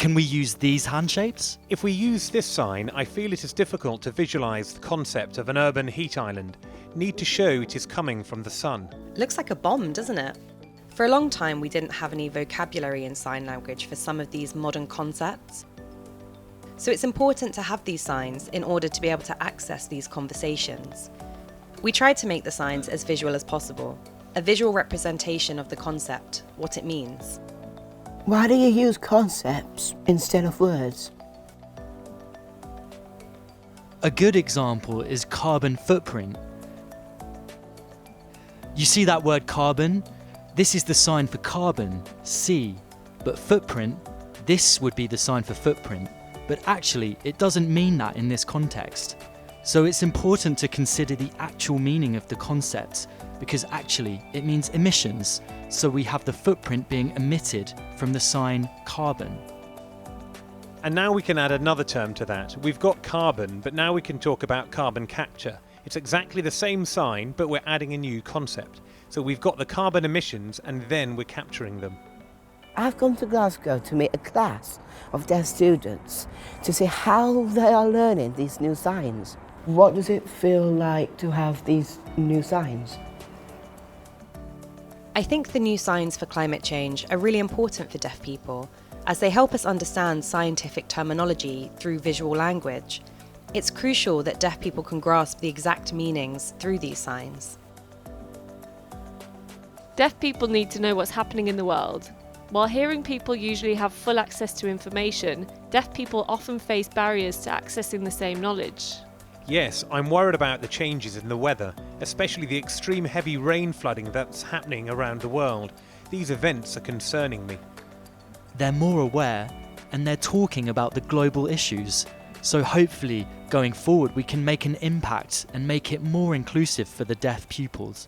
Can we use these hand shapes? If we use this sign, I feel it is difficult to visualise the concept of an urban heat island. Need to show it is coming from the sun. Looks like a bomb, doesn't it? For a long time, we didn't have any vocabulary in sign language for some of these modern concepts. So it's important to have these signs in order to be able to access these conversations. We tried to make the signs as visual as possible, a visual representation of the concept, what it means. Why do you use concepts instead of words? A good example is carbon footprint. You see that word carbon? This is the sign for carbon, C, but footprint, this would be the sign for footprint, but actually it doesn't mean that in this context. So it's important to consider the actual meaning of the concept, because actually it means emissions, so we have the footprint being emitted from the sign carbon. And now we can add another term to that. We've got carbon, but now we can talk about carbon capture. It's exactly the same sign, but we're adding a new concept. So we've got the carbon emissions and then we're capturing them. I've come to Glasgow to meet a class of deaf students to see how they are learning these new signs. What does it feel like to have these new signs? I think the new signs for climate change are really important for deaf people, as they help us understand scientific terminology through visual language. It's crucial that deaf people can grasp the exact meanings through these signs. Deaf people need to know what's happening in the world. While hearing people usually have full access to information, deaf people often face barriers to accessing the same knowledge. Yes, I'm worried about the changes in the weather, especially the extreme heavy rain flooding that's happening around the world. These events are concerning me. They're more aware and they're talking about the global issues. So hopefully, going forward, we can make an impact and make it more inclusive for the deaf pupils.